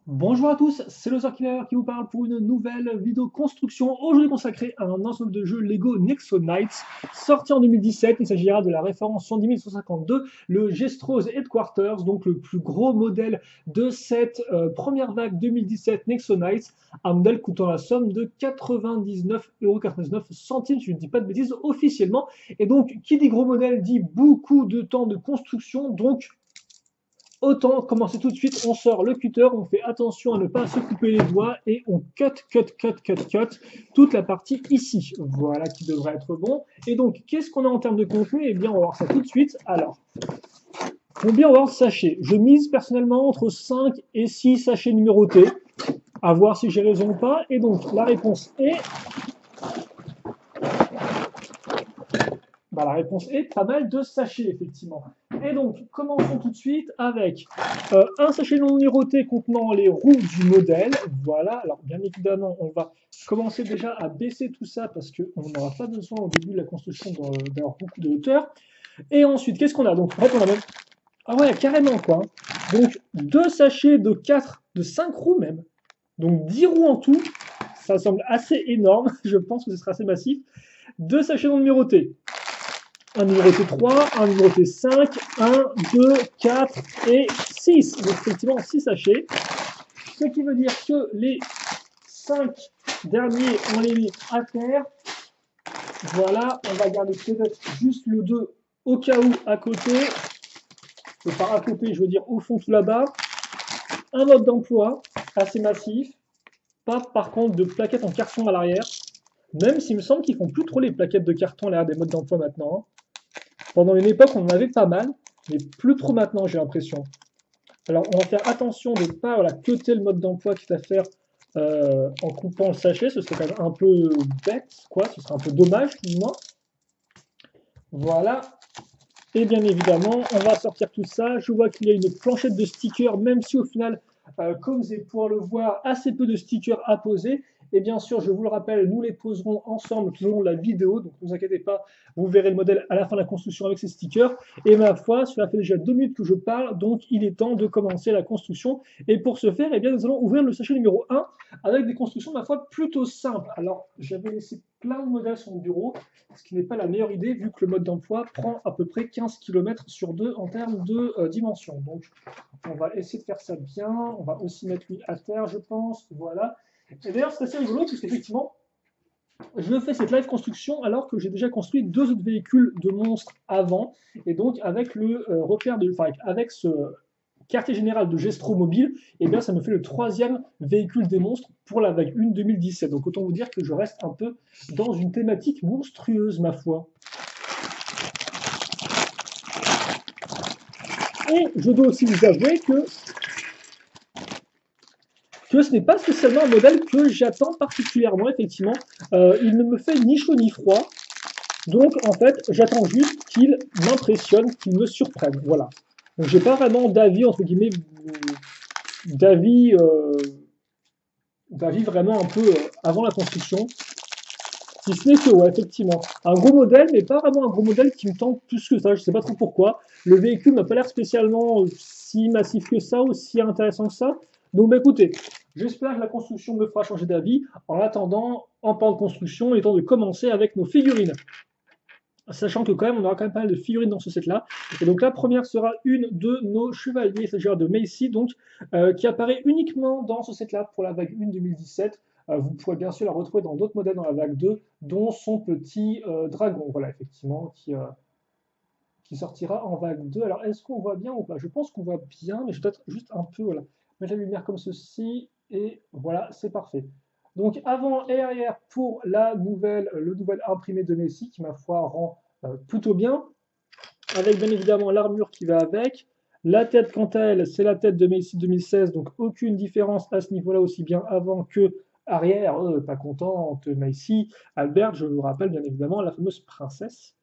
Bonjour à tous, c'est le Killer qui vous parle pour une nouvelle vidéo construction, aujourd'hui consacrée à un ensemble de jeux Lego Nexo Knights, sorti en 2017. Il s'agira de la référence 110 152, le Gestro's Headquarters, donc le plus gros modèle de cette première vague 2017 Nexo Knights, un modèle coûtant la somme de 99,99 €, si je ne dis pas de bêtises officiellement. Et donc, qui dit gros modèle dit beaucoup de temps de construction, donc autant commencer tout de suite, on sort le cutter, on fait attention à ne pas se couper les doigts et on cut toute la partie ici. Voilà qui devrait être bon. Et donc, qu'est-ce qu'on a en termes de contenu? Eh bien, on va voir ça tout de suite. Alors, combien on va avoir de sachets? Je mise personnellement entre 5 et 6 sachets numérotés, à voir si j'ai raison ou pas. Et donc, la réponse est la réponse est pas mal de sachets, effectivement. Et donc, commençons tout de suite avec un sachet non numéroté contenant les roues du modèle. Voilà, alors bien évidemment, on va commencer déjà à baisser tout ça parce qu'on n'aura pas besoin au début de la construction d'avoir beaucoup de hauteur. Et ensuite, qu'est-ce qu'on a? Donc, en fait, on a même. Ah ouais, carrément, quoi. Donc, deux sachets de 4, de 5 roues même. Donc, 10 roues en tout. Ça semble assez énorme. Je pense que ce sera assez massif. Deux sachets non numérotés. Un numéroté 3, un numéroté 5, 1, 2, 4 et 6. Donc effectivement 6 sachets. Ce qui veut dire que les 5 derniers, on les met à terre. Voilà, on va garder peut-être juste le 2 au cas où à côté. Et par à côté, je veux dire au fond tout là-bas. Un mode d'emploi assez massif. Pas par contre de plaquettes en carton à l'arrière. Même s'il me semble qu'ils font plus trop les plaquettes de carton à l'arrière des modes d'emploi maintenant. Pendant une époque, on en avait pas mal, mais plus trop maintenant, j'ai l'impression. Alors, on va faire attention de ne pas cutter le mode d'emploi, quitte à faire en coupant le sachet. Ce serait quand même un peu bête, quoi. Ce serait un peu dommage, du moins. Voilà. Et bien évidemment, on va sortir tout ça. Je vois qu'il y a une planchette de stickers, même si au final, comme vous allez pouvoir le voir, assez peu de stickers à poser. Et bien sûr, je vous le rappelle, nous les poserons ensemble tout au long de la vidéo, donc ne vous inquiétez pas, vous verrez le modèle à la fin de la construction avec ces stickers. Et ma foi, cela fait déjà 2 minutes que je parle, donc il est temps de commencer la construction. Et pour ce faire, eh bien, nous allons ouvrir le sachet numéro 1 avec des constructions, ma foi, plutôt simples. Alors, j'avais laissé plein de modèles sur mon bureau, ce qui n'est pas la meilleure idée vu que le mode d'emploi prend à peu près 15 km sur 2 en termes de dimension. Donc on va essayer de faire ça bien, on va aussi mettre lui à terre je pense, voilà. Et d'ailleurs c'est assez rigolo parce qu'effectivement je fais cette live construction alors que j'ai déjà construit deux autres véhicules de monstres avant, et donc avec le repère de, enfin, avec ce quartier général de Gestro Mobile, et bien ça me fait le troisième véhicule des monstres pour la vague 1 2017. Donc autant vous dire que je reste un peu dans une thématique monstrueuse, ma foi. Et je dois aussi vous avouer que ce n'est pas spécialement un modèle que j'attends particulièrement, effectivement. Il ne me fait ni chaud ni froid. Donc, en fait, j'attends juste qu'il m'impressionne, qu'il me surprenne. Voilà. Donc, j'ai pas vraiment d'avis, entre guillemets, d'avis, d'avis vraiment un peu avant la construction. Si ce n'est que, ouais, effectivement, un gros modèle, mais pas vraiment un gros modèle qui me tente plus que ça. Je sais pas trop pourquoi. Le véhicule n'a pas l'air spécialement si massif que ça ou si intéressant que ça. Donc, bah, écoutez, j'espère que la construction me fera changer d'avis. En attendant, en parlant de construction, il est temps de commencer avec nos figurines. Sachant que quand même, on aura quand même pas mal de figurines dans ce set-là. Et donc la première sera une de nos chevaliers, c'est-à-dire de Macy, donc, qui apparaît uniquement dans ce set-là pour la vague 1 2017. Vous pourrez bien sûr la retrouver dans d'autres modèles dans la vague 2, dont son petit dragon, voilà, effectivement, qui sortira en vague 2. Alors, est-ce qu'on voit bien ou pas? Je pense qu'on voit bien, mais je vais peut-être juste un peu, voilà, mettre la lumière comme ceci, et voilà, c'est parfait. Donc, avant et arrière pour le nouvel imprimé de Messi, qui, ma foi, rend plutôt bien, avec bien évidemment l'armure qui va avec. La tête, quant à elle, c'est la tête de Messi 2016, donc aucune différence à ce niveau-là, aussi bien avant que arrière. Pas contente, Messi. Albert, je vous rappelle bien évidemment, la fameuse princesse,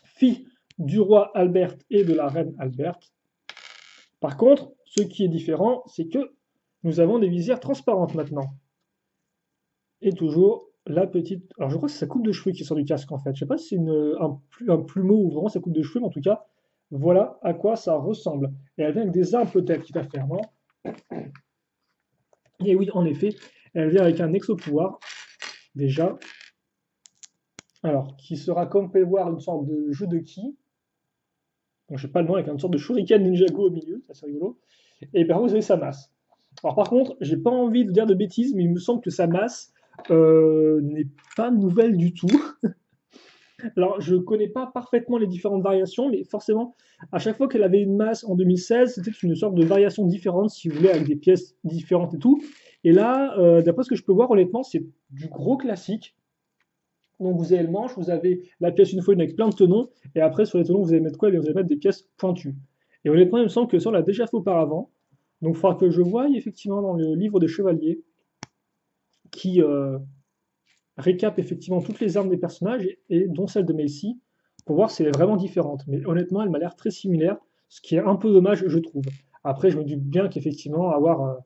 fille du roi Albert et de la reine Albert. Par contre, ce qui est différent, c'est que nous avons des visières transparentes maintenant. Et toujours la petite. Alors je crois que c'est sa coupe de cheveux qui sort du casque en fait. Je sais pas si c'est un plumeau ou vraiment sa coupe de cheveux, mais en tout cas, voilà à quoi ça ressemble. Et elle vient avec des armes peut-être qui va faire, non? Et oui, en effet, elle vient avec un exo-pouvoir, déjà. Alors, qui sera, comme vous pouvez le voir, une sorte de jeu de ki. Donc, je sais pas le nom, avec une sorte de Shuriken Ninjago au milieu, c'est assez rigolo. Et par contre, vous avez sa masse. Alors, par contre, j'ai pas envie de dire de bêtises, mais il me semble que sa masse n'est pas nouvelle du tout. Alors, je connais pas parfaitement les différentes variations, mais forcément, à chaque fois qu'elle avait une masse en 2016, c'était une sorte de variation différente, si vous voulez, avec des pièces différentes et tout. Et là, d'après ce que je peux voir, honnêtement, c'est du gros classique. Donc, vous avez le manche, vous avez la pièce une fois une avec plein de tenons, et après, sur les tenons, vous allez mettre quoi? Vous allez mettre des pièces pointues. Et honnêtement, il me semble que ça, on l'a déjà fait auparavant. Donc, il faudra que je voie effectivement dans le livre des chevaliers qui récap effectivement toutes les armes des personnages et dont celle de Macy pour voir si elle est vraiment différente. Mais honnêtement, elle m'a l'air très similaire, ce qui est un peu dommage, je trouve. Après, je me doute bien qu'effectivement, avoir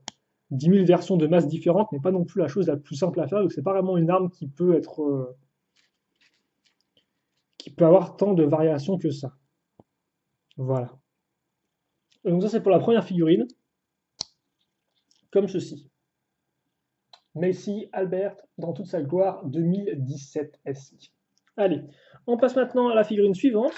10 000 versions de masse différentes n'est pas non plus la chose la plus simple à faire, donc c'est pas vraiment une arme qui peut être qui peut avoir tant de variations que ça. Voilà. Et donc ça c'est pour la première figurine, comme ceci. Macy Albert dans toute sa gloire 2017-esque. Allez, on passe maintenant à la figurine suivante,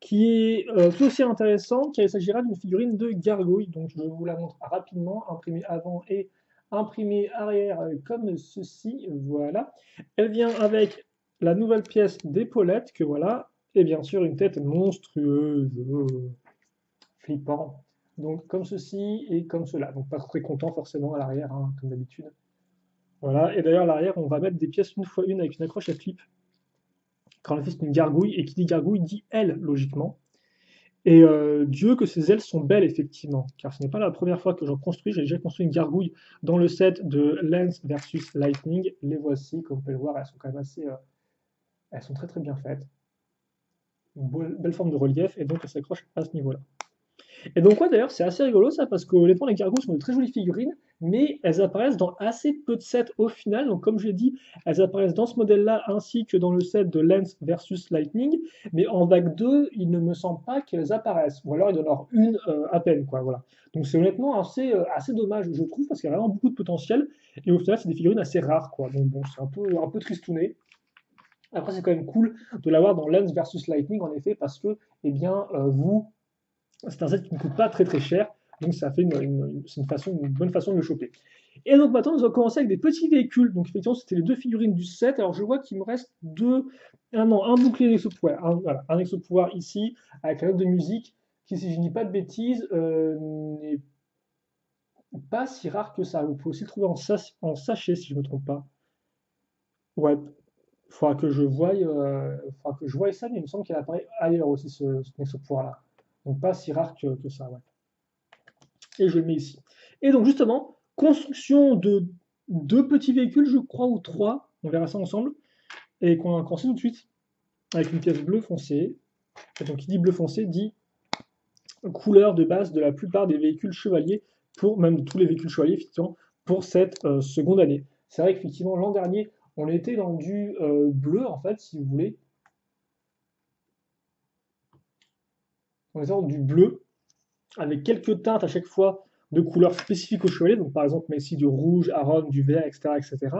qui est tout aussi intéressante, car il s'agira d'une figurine de gargouille. Donc je vous la montre rapidement, imprimée avant et imprimée arrière comme ceci. Voilà. Elle vient avec la nouvelle pièce d'épaulette, que voilà, et bien sûr une tête monstrueuse, flippant. Donc comme ceci et comme cela. Donc pas très content forcément à l'arrière, hein, comme d'habitude. Voilà, et d'ailleurs à l'arrière, on va mettre des pièces une fois une avec une accroche à clip. Car en effet, c'est une gargouille, et qui dit gargouille dit aile, logiquement. Et Dieu que ces ailes sont belles, effectivement, car ce n'est pas la première fois que j'en construis. J'ai déjà construit une gargouille dans le set de Lance versus Lightning. Les voici, comme vous pouvez le voir, elles sont quand même assez. Elles sont très très bien faites. Une belle forme de relief, et donc elles s'accrochent à ce niveau-là. Et donc, ouais, d'ailleurs, c'est assez rigolo ça, parce que honnêtement, les gargouilles sont de très jolies figurines, mais elles apparaissent dans assez peu de sets au final. Donc, comme je l'ai dit, elles apparaissent dans ce modèle-là ainsi que dans le set de Lance versus Lightning, mais en vague 2, il ne me semble pas qu'elles apparaissent, ou alors il y en aura une à peine, quoi, voilà. Donc, c'est honnêtement assez dommage, je trouve, parce qu'il y a vraiment beaucoup de potentiel, et au final, c'est des figurines assez rares, quoi. Donc, bon, c'est un peu tristouné. Après, c'est quand même cool de l'avoir dans Lance versus Lightning, en effet, parce que, eh bien, c'est un set qui ne coûte pas très très cher, donc ça fait une bonne façon de le choper. Et donc maintenant, nous allons commencer avec des petits véhicules. Donc effectivement, c'était les deux figurines du set. Alors je vois qu'il me reste un bouclier d'exo-pouvoir, voilà, un exo-pouvoir ici, avec la note de musique, qui, si je ne dis pas de bêtises, n'est pas si rare que ça. Vous pouvez aussi le trouver en sachet, si je ne me trompe pas. Ouais, faudra que je voie ça, mais il me semble qu'il apparaît ailleurs aussi, ce exo-pouvoir-là. Donc pas si rare que ça, ouais. Et je le mets ici. Et donc justement, construction de deux petits véhicules, je crois, ou trois, on verra ça ensemble, et qu'on va commencer tout de suite avec une pièce bleu foncé. Et donc qui dit bleu foncé dit couleur de base de la plupart des véhicules chevaliers, pour même de tous les véhicules chevaliers, effectivement, pour cette seconde année. C'est vrai qu'effectivement, l'an dernier, on était dans du bleu, en fait, si vous voulez. On était dans du bleu, avec quelques teintes à chaque fois de couleurs spécifiques au chevalier, donc par exemple ici du rouge, Aaron, du vert, etc., etc.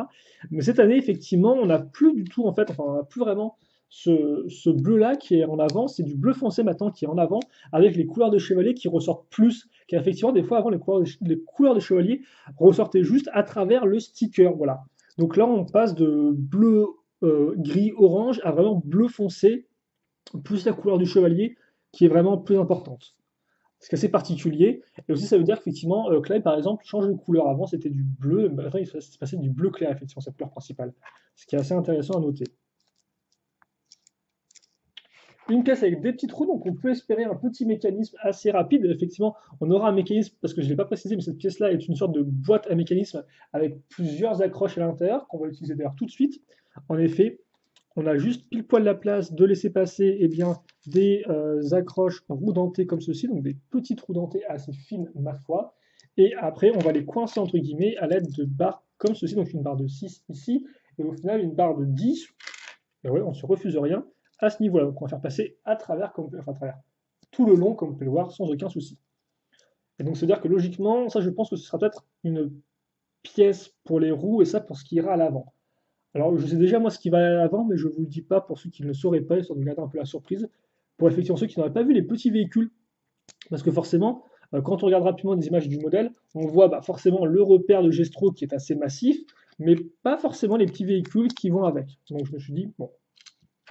Mais cette année, effectivement, on n'a plus du tout, en fait, enfin, on n'a plus vraiment ce bleu-là qui est en avant, c'est du bleu foncé maintenant qui est en avant, avec les couleurs de chevalier qui ressortent plus, car effectivement, des fois, avant, les couleurs de chevalier ressortaient juste à travers le sticker, voilà. Donc là, on passe de bleu, gris, orange à vraiment bleu foncé, plus la couleur du chevalier qui est vraiment plus importante. C'est assez particulier. Et aussi, ça veut dire qu'effectivement, Clive, par exemple, change de couleur. Avant, c'était du bleu. Maintenant, il s'est passé du bleu clair, effectivement, sa couleur principale. Ce qui est assez intéressant à noter. Une pièce avec des petits trous, donc on peut espérer un petit mécanisme assez rapide. Effectivement, on aura un mécanisme, parce que je ne l'ai pas précisé, mais cette pièce-là est une sorte de boîte à mécanisme avec plusieurs accroches à l'intérieur, qu'on va utiliser d'ailleurs tout de suite. En effet, on a juste pile poil la place de laisser passer des accroches roux dentées comme ceci, donc des petites roux dentées assez fines, ma foi. Et après, on va les coincer entre guillemets à l'aide de barres comme ceci, donc une barre de 6 ici, et au final une barre de 10. Et ouais, on ne se refuse rien à ce niveau-là. Donc on va faire passer à travers, à travers tout le long, comme vous pouvez le voir, sans aucun souci. Et donc c'est-à-dire que logiquement, ça je pense que ce sera peut-être une pièces pour les roues et ça pour ce qui ira à l'avant. Alors, je sais déjà moi ce qui va à l'avant, mais je ne vous le dis pas pour ceux qui ne le sauraient pas, histoire de garder un peu la surprise. Pour effectivement ceux qui n'auraient pas vu les petits véhicules, parce que forcément, quand on regarde rapidement des images du modèle, on voit bah, forcément le repère de Gestro qui est assez massif, mais pas forcément les petits véhicules qui vont avec. Donc je me suis dit, bon,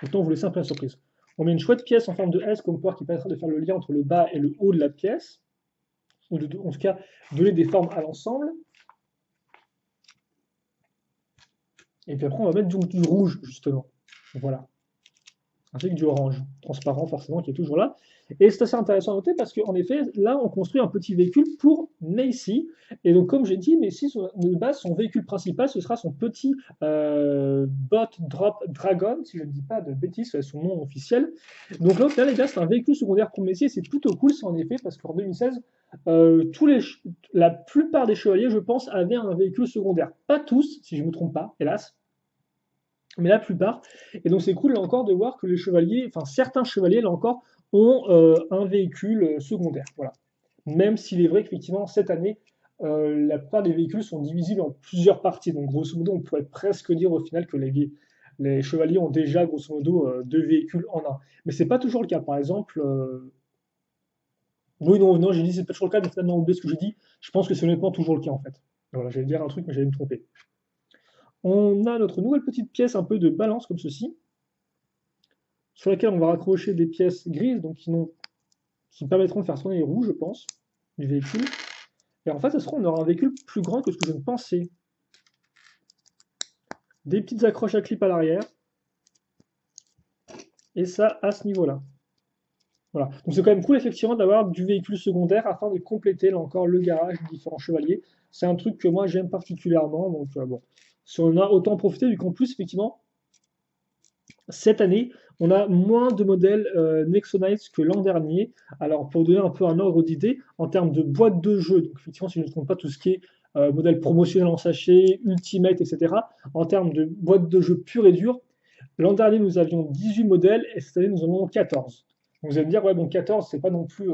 autant vous laisser un peu la surprise. On met une chouette pièce en forme de S comme quoi qui permettra de faire le lien entre le bas et le haut de la pièce, ou en tout cas donner des formes à l'ensemble. Et puis après, on va mettre du rouge, justement. Voilà. Ainsi que du orange, transparent forcément, qui est toujours là. Et c'est assez intéressant à noter parce qu'en effet, là, on construit un petit véhicule pour Macy. Et donc, comme j'ai dit, Macy, de base, son véhicule principal, ce sera son petit Bot Drop Dragon, si je ne dis pas de bêtises, c'est son nom officiel. Donc là, au final, les gars, c'est un véhicule secondaire pour Macy, et c'est plutôt cool, c'est en effet, parce qu'en 2016, la plupart des chevaliers, je pense, avaient un véhicule secondaire. Pas tous, si je ne me trompe pas, hélas, mais la plupart. Et donc c'est cool là encore de voir que les chevaliers, enfin certains chevaliers là encore, ont un véhicule secondaire. Voilà. Même s'il est vrai qu'effectivement cette année, la plupart des véhicules sont divisibles en plusieurs parties. Donc grosso modo, on pourrait presque dire au final que les chevaliers ont déjà grosso modo deux véhicules en un. Mais c'est pas toujours le cas. Par exemple, oui non, non j'ai dit c'est pas toujours le cas, mais finalement oublié ce que j'ai dit. Je pense que c'est honnêtement toujours le cas en fait. Voilà, j'allais dire un truc, mais j'allais me tromper. On a notre nouvelle petite pièce un peu de balance comme ceci, sur laquelle on va raccrocher des pièces grises, donc qui permettront de faire tourner les roues, je pense, du véhicule. Et en fait, on aura un véhicule plus grand que ce que je ne pensais. Des petites accroches à clip à l'arrière, et ça à ce niveau-là. Voilà. Donc c'est quand même cool effectivement d'avoir du véhicule secondaire afin de compléter là encore le garage des différents chevaliers. C'est un truc que moi j'aime particulièrement, donc bon. Si on a autant profité, vu qu'en plus effectivement, cette année, on a moins de modèles Nexonites que l'an dernier. Alors, pour donner un peu un ordre d'idée, en termes de boîte de jeu, donc effectivement, si je ne compte pas tout ce qui est modèle promotionnel en sachet, Ultimate, etc., en termes de boîte de jeu pure et dure, l'an dernier, nous avions 18 modèles et cette année, nous en avons 14. Donc, vous allez me dire, ouais, bon, 14, c'est pas non plus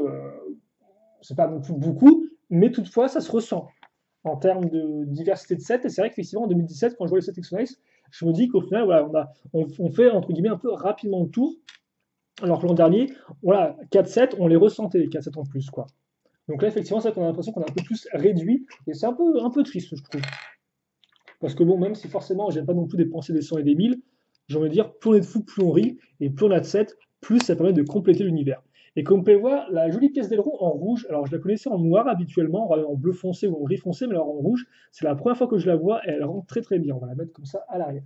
beaucoup, mais toutefois, ça se ressent en termes de diversité de sets. Et c'est vrai qu'effectivement, en 2017, quand je vois les sets X-Nice, je me dis qu'au final, voilà, on fait entre guillemets un peu rapidement le tour. Alors que l'an dernier, voilà, 4-7, on les ressentait, les 4-7 en plus, quoi. Donc là, effectivement, c'est vrai qu'on a l'impression qu'on a un peu plus réduit, et c'est un peu triste, je trouve. Parce que bon, même si forcément, j'aime pas non plus dépenser des 100 et des 1000, j'ai envie de dire, plus on est de fou, plus on rit, et plus on a de 7, plus ça permet de compléter l'univers. Et comme vous pouvez voir, la jolie pièce d'aileron en rouge, alors je la connaissais en noir habituellement, en bleu foncé ou en gris foncé, mais alors en rouge, c'est la première fois que je la vois et elle rend très très bien. On va la mettre comme ça à l'arrière.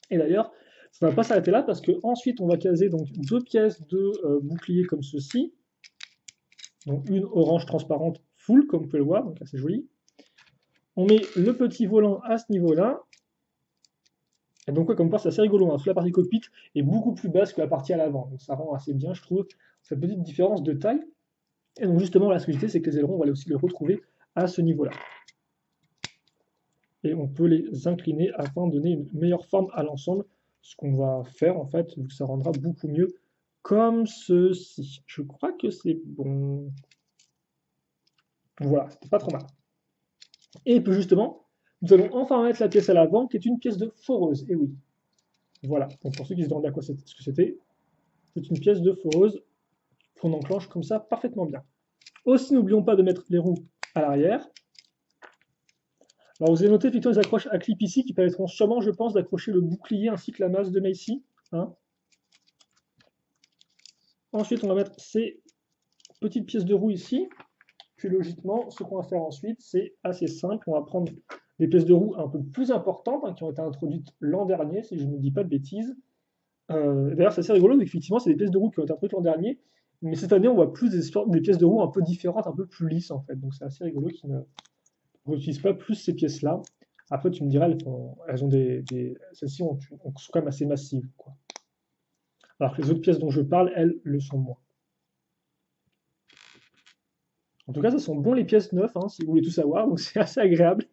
Et d'ailleurs, ça ne va pas s'arrêter là parce qu'ensuite on va caser donc deux pièces de bouclier comme ceci. Donc une orange transparente full, comme vous pouvez le voir, donc assez joli. On met le petit volant à ce niveau-là. Et donc, comme part, c'est assez rigolo. Hein. Toute la partie cockpit est beaucoup plus basse que la partie à l'avant. Donc, ça rend assez bien, je trouve, cette petite différence de taille. Et donc, justement, la ce que je disais, c'est que les ailerons, on va aussi les retrouver à ce niveau-là. Et on peut les incliner afin de donner une meilleure forme à l'ensemble. Ce qu'on va faire, en fait, vu que ça rendra beaucoup mieux comme ceci. Je crois que c'est bon. Voilà, c'était pas trop mal. Et puis, justement, nous allons enfin mettre la pièce à l'avant, qui est une pièce de foreuse. Et oui, voilà. Donc, pour ceux qui se demandaient à quoi ce que c'était, c'est une pièce de foreuse qu'on enclenche comme ça parfaitement bien. Aussi, n'oublions pas de mettre les roues à l'arrière. Alors, vous avez noté effectivement les accroches à clip ici qui permettront sûrement, je pense, d'accrocher le bouclier ainsi que la masse de Macy. Hein. Ensuite, on va mettre ces petites pièces de roue ici. Puis logiquement, ce qu'on va faire ensuite, c'est assez simple. On va prendre des pièces de roue un peu plus importantes qui ont été introduites l'an dernier, si je ne dis pas de bêtises. D'ailleurs, c'est assez rigolo, mais effectivement, c'est des pièces de roue qui ont été introduites l'an dernier. Mais cette année, on voit plus des pièces de roue un peu différentes, un peu plus lisses en fait. Donc c'est assez rigolo qu'ils ne réutilisent pas plus ces pièces-là. Après, tu me diras, elles ont celles-ci sont quand même assez massives, quoi. Alors que les autres pièces dont je parle, elles, le sont moins. En tout cas, ça sont bons les pièces neuves, hein, si vous voulez tout savoir, donc c'est assez agréable.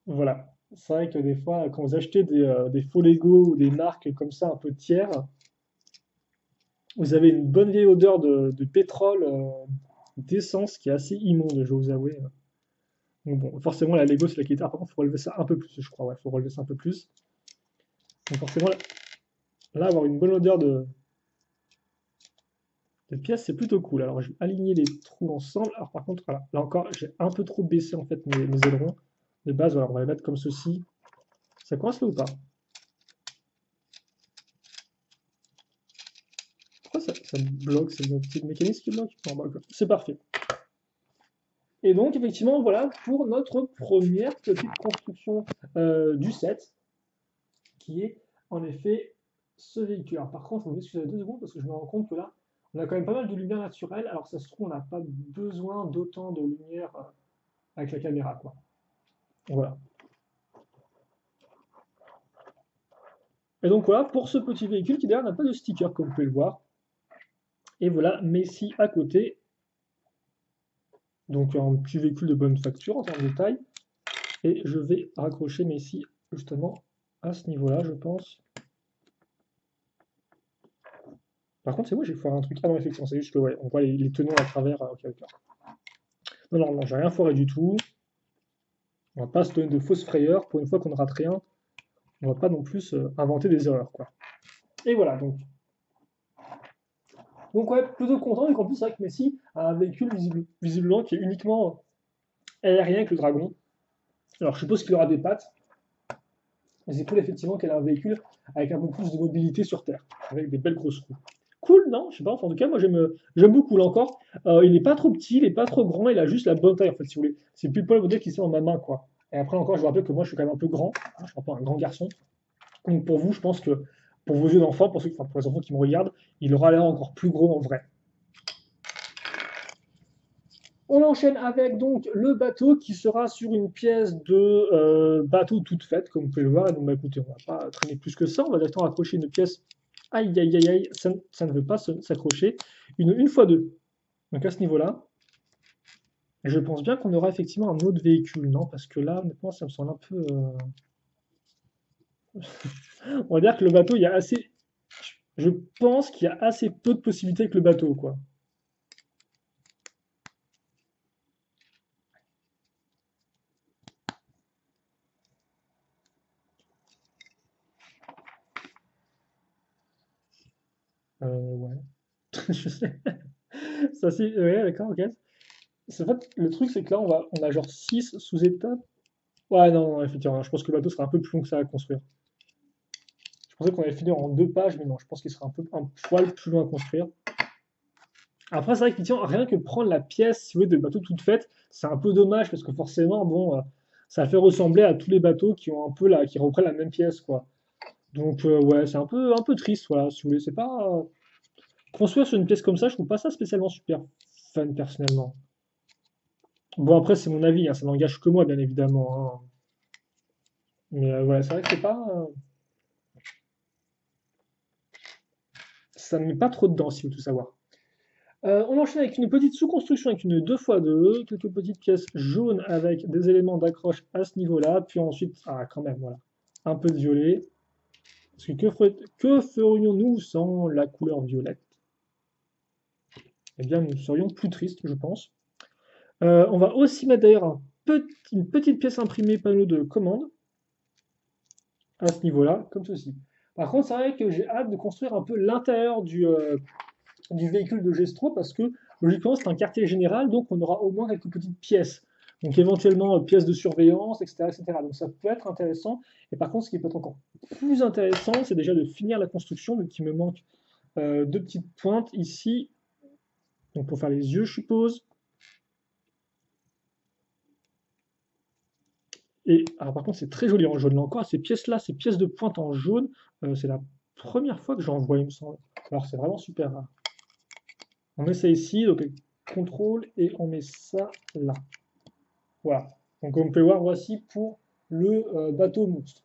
Voilà. C'est vrai que des fois, quand vous achetez des faux Lego ou des marques comme ça, un peu tiers, vous avez une bonne vieille odeur de pétrole d'essence qui est assez immonde, je vais vous avouer. Donc bon, forcément, la Lego, c'est la qualité. Par contre, il faut relever ça un peu plus, je crois. Ouais, il faut relever ça un peu plus. Donc forcément, là, avoir une bonne odeur de pièce, c'est plutôt cool. Alors, je vais aligner les trous ensemble. Alors, par contre, voilà, là encore, j'ai un peu trop baissé en fait mes ailerons de base. Voilà, on va les mettre comme ceci. Ça coince là ou pas? Pourquoi ça me bloque? C'est notre petit mécanisme qui bloque? Non, bah, c'est parfait. Et donc, effectivement, voilà pour notre première petite construction du set, qui est en effet ce véhicule. Alors, par contre, je vous excusez 2 secondes parce que je me rends compte que là, on a quand même pas mal de lumière naturelle. Alors, ça se trouve, on n'a pas besoin d'autant de lumière avec la caméra, quoi. Voilà. Et donc voilà, pour ce petit véhicule qui d'ailleurs n'a pas de sticker, comme vous pouvez le voir. Et voilà, Messi à côté. Donc un petit véhicule de bonne facture en termes de taille. Et je vais raccrocher Messi justement à ce niveau-là, je pense. Par contre, c'est moi, j'ai foiré un truc. Ah non, effectivement, c'est juste que ouais, on voit les tenons à travers. Ok, ok. Non, non, non, j'ai rien foiré du tout. On va pas se donner de fausses frayeurs. Pour une fois qu'on ne rate rien, on va pas non plus inventer des erreurs, quoi. Et voilà, donc ouais, plutôt content. Et qu'en plus, c'est vrai que Messi a un véhicule visiblement qui est uniquement aérien avec le Dragon. Alors, je suppose qu'il aura des pattes. Mais c'est cool, effectivement, qu'elle a un véhicule avec un peu plus de mobilité sur Terre, avec des belles grosses roues. Cool, non? Je sais pas, enfin, en tout cas, moi j'aime beaucoup. Là encore, il n'est pas trop petit, il n'est pas trop grand, il a juste la bonne taille, en fait, si vous voulez. C'est plus le modèle qui se met dans ma main, quoi. Et après, encore, je vous rappelle que moi, je suis quand même un peu grand. Hein, je suis un peu un grand garçon. Donc, pour vous, je pense que pour vos yeux d'enfant, enfin, pour les enfants qui me regardent, il aura l'air encore plus gros en vrai. On enchaîne avec donc le bateau qui sera sur une pièce de bateau toute faite, comme vous pouvez le voir. Et donc, bah, écoutez, on va pas traîner plus que ça. On va directement accrocher une pièce. Aïe, aïe, aïe, aïe, ça ne veut pas s'accrocher. Une fois deux. Donc à ce niveau-là, je pense bien qu'on aura effectivement un autre véhicule, non? Parce que là, honnêtement, ça me semble un peu. On va dire que le bateau, il y a assez. Je pense qu'il y a assez peu de possibilités avec le bateau, quoi. Ouais. Je sais. Ça, c'est. Ouais, d'accord, ok. En fait, le truc, c'est que là, on a genre 6 sous-étapes. Ouais, non, non, effectivement, je pense que le bateau sera un peu plus long que ça à construire. Je pensais qu'on allait finir en 2 pages, mais non, je pense qu'il sera un poil plus long à construire. Après, c'est vrai qu'effectivement, rien que prendre la pièce, si vous voulez, de bateau toute faite, c'est un peu dommage parce que forcément, bon, ça fait ressembler à tous les bateaux qui ont un peu qui reprennent la même pièce, quoi. Donc, ouais, c'est un peu triste, voilà, si vous voulez. C'est pas. Construire sur une pièce comme ça, je trouve pas ça spécialement super fun, personnellement. Bon, après, c'est mon avis, hein, ça n'engage que moi, bien évidemment, hein. Mais ouais, c'est vrai que c'est pas. Ça ne met pas trop dedans, si vous voulez tout savoir. On enchaîne avec une petite sous-construction avec une 2x2, quelques petites pièces jaunes avec des éléments d'accroche à ce niveau-là, puis ensuite, ah quand même, voilà, un peu de violet. Parce que ferions-nous sans la couleur violette? Eh bien, nous serions plus tristes, je pense. On va aussi mettre d'ailleurs une petite pièce imprimée panneau de commande à ce niveau-là, comme ceci. Par contre, c'est vrai que j'ai hâte de construire un peu l'intérieur du véhicule de Gestro parce que logiquement c'est un quartier général, donc on aura au moins quelques petites pièces. Donc éventuellement pièces de surveillance, etc., etc. Donc ça peut être intéressant. Et par contre, ce qui peut être encore plus intéressant, c'est déjà de finir la construction. Donc il me manque 2 petites pointes ici. Donc pour faire les yeux, je suppose. Et alors par contre, c'est très joli en jaune. Là encore, ces pièces-là, ces pièces de pointe en jaune, c'est la première fois que j'en vois, il me semble. Alors c'est vraiment super rare. On met ça ici, donc contrôle, et on met ça là. Voilà. Donc on peut voir, voici pour le bateau monstre.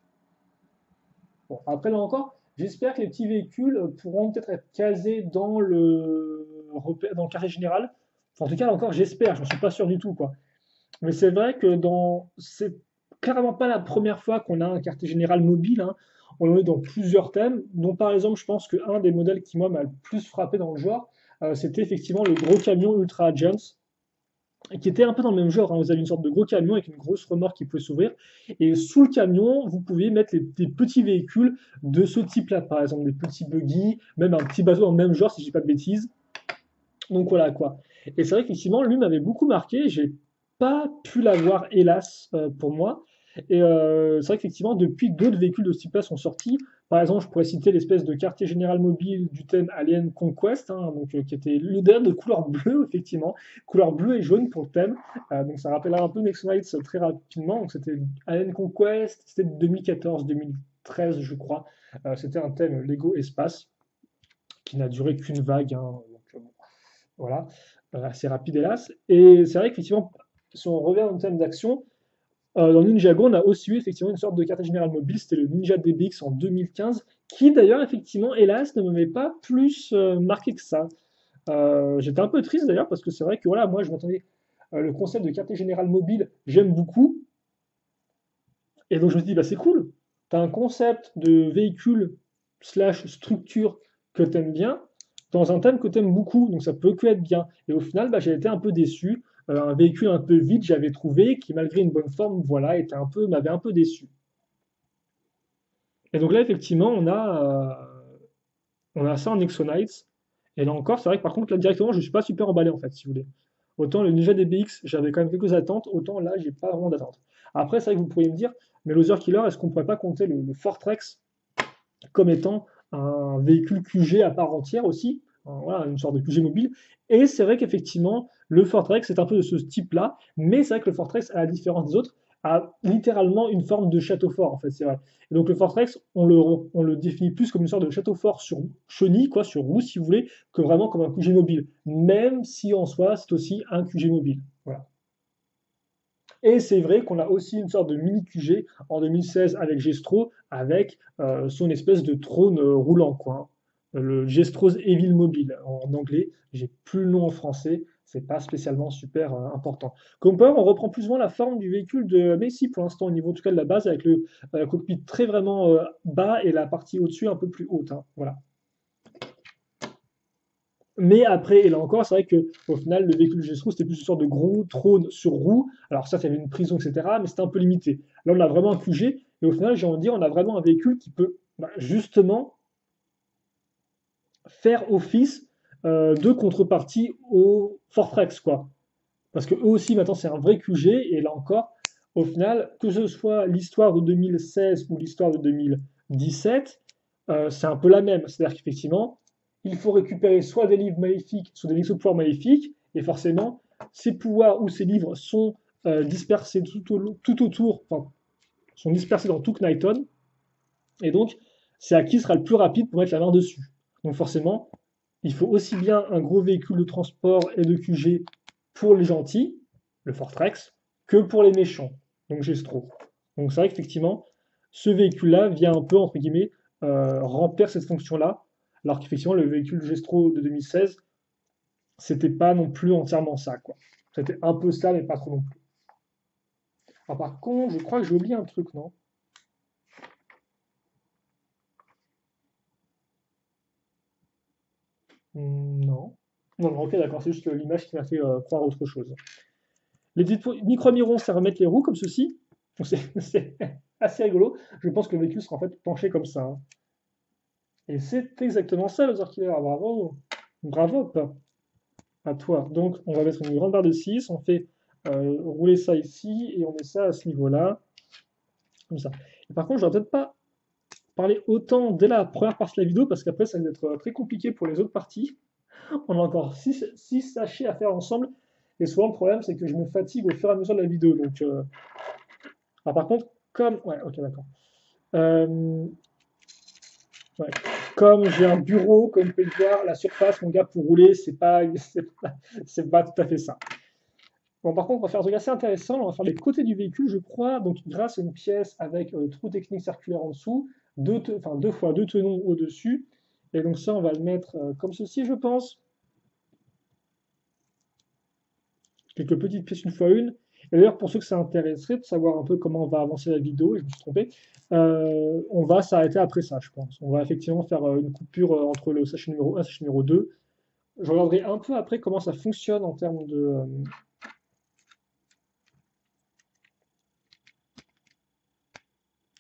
Bon, après là encore, j'espère que les petits véhicules pourront peut-être être casés dans le carré général. Enfin, en tout cas, là encore, j'espère, je ne suis pas sûr du tout, quoi. Mais c'est vrai que c'est clairement pas la première fois qu'on a un quartier général mobile, hein. On en est dans plusieurs thèmes, dont par exemple, je pense qu'un des modèles qui moi m'a le plus frappé dans le genre, c'était effectivement le gros camion Ultra Agents. qui était un peu dans le même genre, hein. Vous avez une sorte de gros camion avec une grosse remorque qui pouvait s'ouvrir. Et sous le camion, vous pouviez mettre des petits véhicules de ce type-là. Par exemple, des petits buggy, même un petit bateau dans le même genre, si je dis pas de bêtises. Donc voilà quoi. Et c'est vrai qu'effectivement, lui m'avait beaucoup marqué. J'ai pas pu l'avoir, hélas, pour moi. Et c'est vrai qu'effectivement, depuis, d'autres véhicules de ce type-là sont sortis. Par exemple, je pourrais citer l'espèce de quartier général mobile du thème Alien Conquest, hein, donc, qui était l'odeur de couleur bleue, effectivement, couleur bleue et jaune pour le thème. Donc ça rappellera un peu Next Knights très rapidement. Donc c'était Alien Conquest, c'était 2014-2013, je crois. C'était un thème Lego Espace qui n'a duré qu'une vague, hein, donc, voilà, assez rapide hélas. Et c'est vrai qu'effectivement, si on revient en termes d'action, dans Ninjago, on a aussi eu effectivement une sorte de quartier général mobile, c'était le Ninja DBX en 2015, qui d'ailleurs, effectivement, hélas, ne m'avait pas plus marqué que ça. J'étais un peu triste d'ailleurs, parce que c'est vrai que voilà, moi je m'attendais, le concept de quartier général mobile, j'aime beaucoup, et donc je me suis dit, bah c'est cool, t'as un concept de véhicule slash structure que t'aimes bien, dans un thème que t'aimes beaucoup, donc ça peut que être bien. Et au final, bah, j'ai été un peu déçu. Un véhicule un peu vide, j'avais trouvé, qui malgré une bonne forme, voilà, m'avait un peu déçu. Et donc là, effectivement, on a ça en Exonites. Et là encore, c'est vrai que par contre, là directement, je suis pas super emballé en fait, si vous voulez. Autant le Ninja DBX, j'avais quand même quelques attentes, autant là, j'ai pas vraiment d'attentes. Après, c'est vrai que vous pourriez me dire, mais Loser Killer, est-ce qu'on pourrait pas compter le Fortrex comme étant un véhicule QG à part entière aussi, voilà, une sorte de QG mobile. Et c'est vrai qu'effectivement, le Fortrex est un peu de ce type-là, mais c'est vrai que le Fortrex, à la différence des autres, a littéralement une forme de château fort, en fait, c'est vrai. Et donc le Fortrex, on le définit plus comme une sorte de château fort sur chenille, quoi, sur roue, si vous voulez, que vraiment comme un QG mobile. Même si en soi, c'est aussi un QG mobile. Voilà. Et c'est vrai qu'on a aussi une sorte de mini QG en 2016 avec Gestro, avec son espèce de trône roulant, quoi, hein. Le Gestro's Evil Mobile en anglais, j'ai plus le nom en français, c'est pas spécialement super important. Comme on reprend plus ou moins la forme du véhicule de Messi pour l'instant, au niveau en tout cas de la base, avec le cockpit très vraiment bas et la partie au-dessus un peu plus haute, hein, voilà. Mais après, et là encore, c'est vrai que au final, le véhicule Gestro, c'était plus une sorte de gros trône sur roue. Alors ça, il y avait une prison, etc., mais c'était un peu limité. Là, on a vraiment un QG, et au final, j'ai envie de dire, on a vraiment un véhicule qui peut justement faire office de contrepartie au Fortrex, quoi. Parce que eux aussi, maintenant, c'est un vrai QG, et là encore, au final, que ce soit l'histoire de 2016 ou l'histoire de 2017, c'est un peu la même. C'est-à-dire qu'effectivement, il faut récupérer soit des livres maléfiques, soit des pouvoirs maléfiques, et forcément, ces pouvoirs ou ces livres sont dispersés tout autour, enfin, sont dispersés dans tout Knighton, et donc, c'est à qui sera le plus rapide pour mettre la main dessus. Donc forcément, il faut aussi bien un gros véhicule de transport et de QG pour les gentils, le Fortrex, que pour les méchants, donc Gestro. Donc c'est vrai qu'effectivement, ce véhicule-là vient un peu, entre guillemets, remplir cette fonction-là, alors qu'effectivement, le véhicule Gestro de 2016, c'était pas non plus entièrement ça, quoi. C'était un peu ça, mais pas trop non plus. Alors, par contre, je crois que j'ai oublié un truc, non? Non. Non, non, ok, d'accord, c'est juste l'image qui m'a fait croire autre chose. Les micro-mirons, c'est remettre les roues comme ceci. Donc, c'est assez rigolo. Je pense que le véhicule sera en fait penché comme ça, hein. Et c'est exactement ça, le Zorkiller. Bravo. Bravo, pas à toi. Donc, on va mettre une grande barre de 6. On fait rouler ça ici et on met ça à ce niveau-là. Comme ça. Et par contre, je ne vais peut-être pas parler autant dès la première partie de la vidéo parce qu'après, ça va être très compliqué pour les autres parties. On a encore 6 sachets à faire ensemble. Et souvent, le problème, c'est que je me fatigue au fur et à mesure de la vidéo. Donc, alors, par contre, comme. Ouais, ok, d'accord. Euh, ouais. Comme j'ai un bureau, comme vous pouvez le voir, la surface, mon gars, pour rouler, c'est pas tout à fait ça. Bon, par contre, on va faire un truc assez intéressant. On va faire les côtés du véhicule, je crois. Donc, grâce à une pièce avec trou technique circulaire en dessous, deux fois deux tenons au-dessus. Et donc, ça, on va le mettre comme ceci, je pense. Quelques petites pièces une fois une. Et d'ailleurs, pour ceux que ça intéresserait de savoir un peu comment on va avancer la vidéo, et je me suis trompé, on va s'arrêter après ça, je pense. On va effectivement faire une coupure entre le sachet numéro 1 et le sachet numéro 2. Je regarderai un peu après comment ça fonctionne en termes de,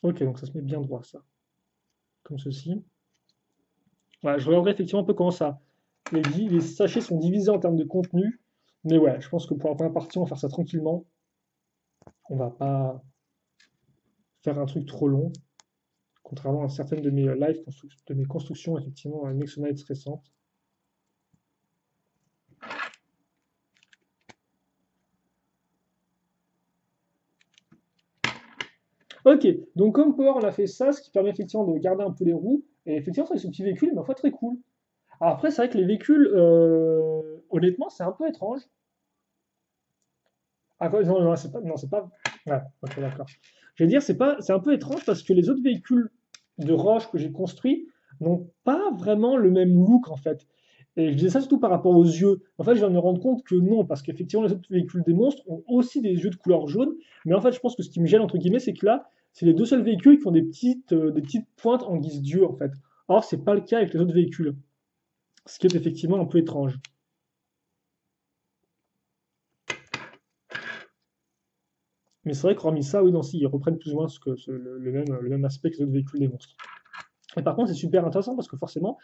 Ok, donc ça se met bien droit, ça. Comme ceci. Voilà, je regarderai effectivement un peu comment ça. Les sachets sont divisés en termes de contenu. Mais ouais, je pense que pour la première partie, on va faire ça tranquillement. On va pas faire un truc trop long. Contrairement à certaines de mes de mes constructions, effectivement, à Nexonites récentes. Ok, donc comme Power, on a fait ça, ce qui permet effectivement de garder un peu les roues. Et effectivement, c'est ce petit véhicule, ma foi, très cool. Alors après, c'est vrai que les véhicules, honnêtement, c'est un peu étrange. Ah, quoi, non, non, c'est pas, non, c'est pas. Ouais, ok, d'accord. Je veux dire, c'est un peu étrange parce que les autres véhicules de Roche que j'ai construits n'ont pas vraiment le même look en fait. Et je disais ça surtout par rapport aux yeux. En fait, je viens de me rendre compte que non, parce qu'effectivement, les autres véhicules des monstres ont aussi des yeux de couleur jaune. Mais en fait, je pense que ce qui me gêne, entre guillemets, c'est que là, c'est les deux seuls véhicules qui ont des petites pointes en guise d'yeux, en fait. Or, c'est pas le cas avec les autres véhicules. Ce qui est effectivement un peu étrange. Mais c'est vrai qu'hormis ça, oui, non, si, ils reprennent plus ou moins le même aspect que les autres véhicules des monstres. Et par contre, c'est super intéressant parce que forcément,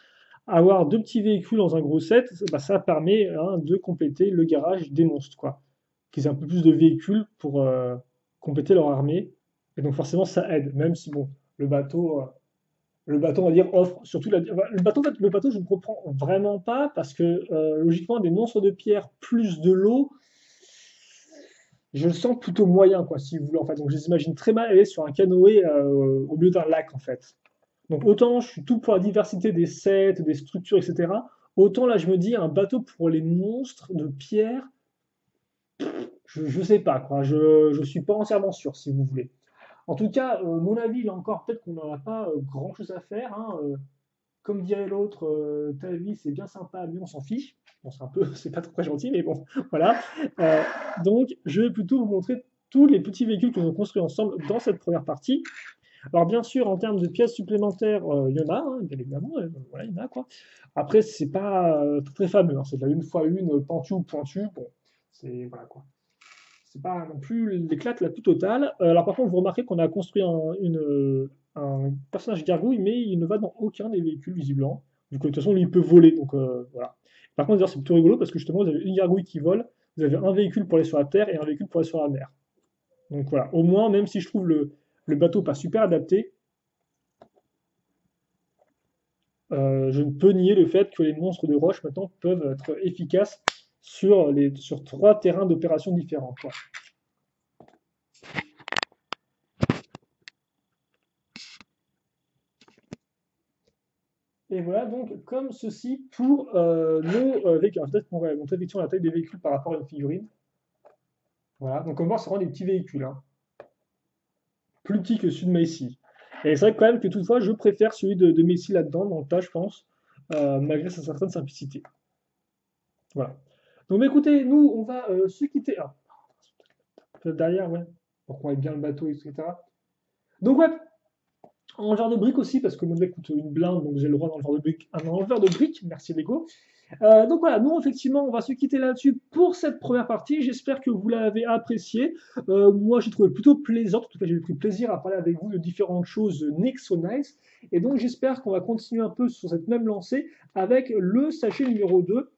avoir deux petits véhicules dans un gros set, bah, ça permet hein, de compléter le garage des monstres, quoi. Qu'ils aient un peu plus de véhicules pour compléter leur armée. Et donc forcément, ça aide, même si bon, le bateau, euh, le bateau, on va dire, offre surtout le bateau, en fait, le bateau, je ne comprends vraiment pas parce que logiquement, des monstres de pierre plus de l'eau, je le sens plutôt moyen, quoi, si vous voulez, en fait. Donc je les imagine très mal aller sur un canoë au milieu d'un lac, en fait. Donc autant je suis tout pour la diversité des sets, des structures, etc. Autant là je me dis un bateau pour les monstres de pierre, je sais pas quoi, je suis pas entièrement sûr si vous voulez. En tout cas, mon avis là encore, peut-être qu'on n'aura pas grand chose à faire, hein, comme dirait l'autre, ta vie c'est bien sympa, mais on s'en fiche. Bon, c'est un peu, c'est pas très gentil, mais bon, voilà. Euh, donc je vais plutôt vous montrer tous les petits véhicules que nous avons construits ensemble dans cette première partie. Alors bien sûr, en termes de pièces supplémentaires, il y en a, hein, bien évidemment, voilà, il y en a quoi. Après, c'est pas très fameux, hein, c'est de la une fois une pentu ou pointu, bon, c'est voilà quoi. C'est pas non plus l'éclate la plus totale. Alors par contre, vous remarquez qu'on a construit un personnage gargouille, mais il ne va dans aucun des véhicules visiblement. Du coup, de toute façon, lui, il peut voler, donc voilà. Par contre, d'ailleurs, c'est plutôt rigolo parce que justement, vous avez une gargouille qui vole, vous avez un véhicule pour aller sur la terre et un véhicule pour aller sur la mer. Donc voilà, au moins, même si je trouve le bateau pas super adapté, je ne peux nier le fait que les monstres de roche maintenant peuvent être efficaces sur trois terrains d'opération différents, quoi. Et voilà donc comme ceci pour nos véhicules. Alors, peut-être qu'on va montrer effectivement la taille des véhicules par rapport à une figurine. Voilà, donc on va voir, c'est vraiment des petits véhicules, hein, plus petits que celui de Macy. Et c'est vrai quand même que toutefois, je préfère celui de Macy là-dedans, dans le tas, je pense, malgré sa certaine simplicité. Voilà. Donc bah, écoutez, nous, on va se quitter. Ah, peut-être derrière, ouais, pour qu'on ait bien le bateau, etc. Donc ouais, enleveur de briques aussi, parce que mon deck coûte une blinde, donc j'ai le droit d'enlever de briques. Un enleveur de briques, merci Lego. Donc voilà, nous effectivement, on va se quitter là-dessus pour cette première partie. J'espère que vous l'avez apprécié. Moi, j'ai trouvé plutôt plaisant. En tout cas, j'ai pris plaisir à parler avec vous de différentes choses Nexonites. Et donc, j'espère qu'on va continuer un peu sur cette même lancée avec le sachet numéro 2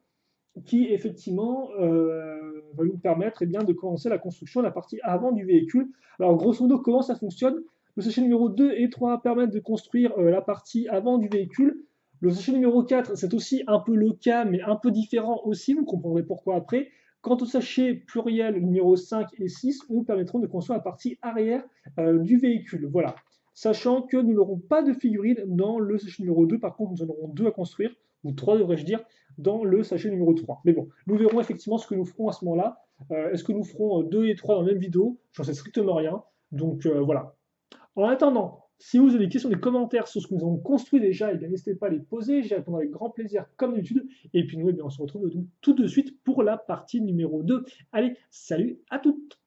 qui effectivement va nous permettre eh bien, de commencer la construction de la partie avant du véhicule. Alors grosso modo, comment ça fonctionne? Le sachet numéro 2 et 3 permettent de construire la partie avant du véhicule. Le sachet numéro 4, c'est aussi un peu le cas, mais un peu différent aussi, vous comprendrez pourquoi après. Quant au sachet pluriel numéro 5 et 6, nous permettront de construire la partie arrière du véhicule. Voilà. Sachant que nous n'aurons pas de figurines dans le sachet numéro 2, par contre nous en aurons 2 à construire, ou 3 devrais-je dire, dans le sachet numéro 3. Mais bon, nous verrons effectivement ce que nous ferons à ce moment-là. Est-ce que nous ferons 2 et 3 dans la même vidéo? J'en sais strictement rien. Donc voilà. En attendant, si vous avez des questions, des commentaires sur ce que nous avons construit déjà, eh bien n'hésitez pas à les poser. J'y répondrai avec grand plaisir comme d'habitude. Et puis nous, eh bien, on se retrouve tout de suite pour la partie numéro 2. Allez, salut à toutes!